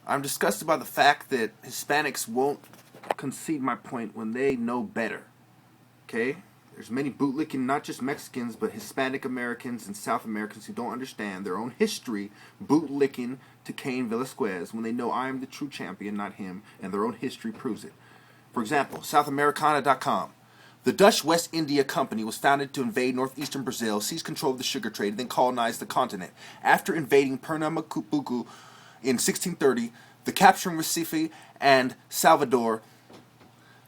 I'm disgusted by the fact that Hispanics won't concede my point when they know better. Okay? There's many bootlicking, not just Mexicans, but Hispanic Americans and South Americans who don't understand their own history, bootlicking to Cain Velasquez when they know I am the true champion, not him, and their own history proves it. For example, SouthAmericana.com. The Dutch West India Company was founded to invade northeastern Brazil, seize control of the sugar trade, and then colonize the continent. After invading Pernambuco in 1630, the capturing Recife and Salvador,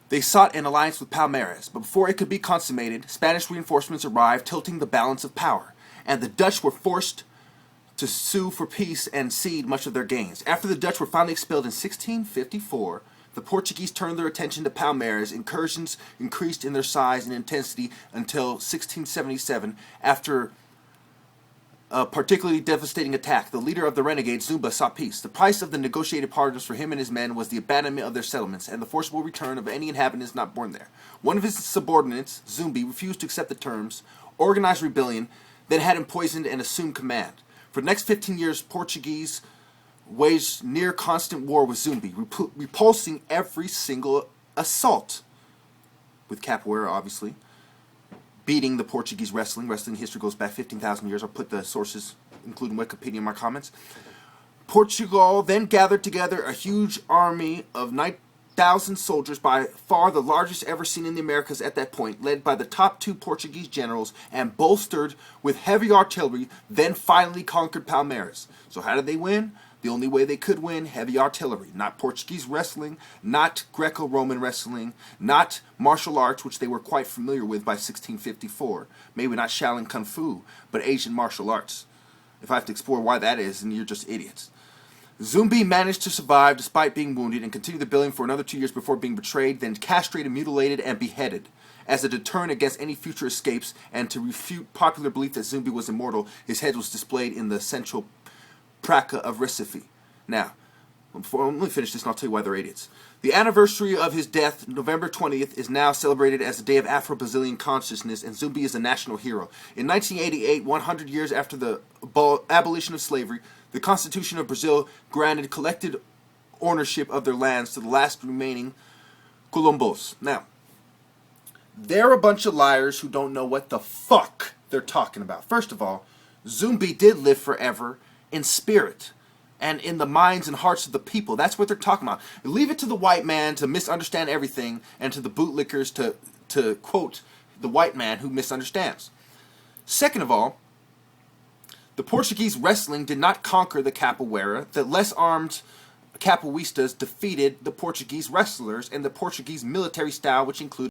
they sought an alliance with Palmares, but before it could be consummated, Spanish reinforcements arrived, tilting the balance of power, and the Dutch were forced to sue for peace and cede much of their gains. After the Dutch were finally expelled in 1654, the Portuguese turned their attention to Palmares. Incursions increased in their size and intensity until 1677, after a particularly devastating attack. The leader of the renegades, Zumba, sought peace. The price of the negotiated pardons for him and his men was the abandonment of their settlements and the forcible return of any inhabitants not born there. One of his subordinates, Zumbi, refused to accept the terms, organized rebellion, then had him poisoned and assumed command. For the next 15 years, Portuguese waged near constant war with Zumbi, repulsing every single assault. With capoeira, obviously. Beating the Portuguese wrestling. Wrestling history goes back 15,000 years. I'll put the sources, including Wikipedia, in my comments. Portugal then gathered together a huge army of 9,000 soldiers, by far the largest ever seen in the Americas at that point, led by the top two Portuguese generals and bolstered with heavy artillery, then finally conquered Palmares. So how did they win? The only way they could win: heavy artillery. Not Portuguese wrestling, not Greco-Roman wrestling, not martial arts, which they were quite familiar with by 1654. Maybe not Shaolin Kung Fu, but Asian martial arts. If I have to explore why that is, then you're just idiots. Zumbi managed to survive despite being wounded and continued the rebellion for another 2 years before being betrayed, then castrated, mutilated, and beheaded. As a deterrent against any future escapes and to refute popular belief that Zumbi was immortal, his head was displayed in the central Praca of Recife. Now, let me finish this and I'll tell you why they're idiots. The anniversary of his death, November 20th, is now celebrated as a day of Afro-Brazilian consciousness, and Zumbi is a national hero. In 1988, 100 years after the abolition of slavery, the Constitution of Brazil granted collective ownership of their lands to the last remaining Quilombos. Now, they're a bunch of liars who don't know what the fuck they're talking about. First of all, Zumbi did live forever in spirit and in the minds and hearts of the people. That's what they're talking about. Leave it to the white man to misunderstand everything, and to the bootlickers to quote the white man who misunderstands. Second of all, the Portuguese wrestling did not conquer the capoeira. The less armed capoeiristas defeated the Portuguese wrestlers and the Portuguese military style, which included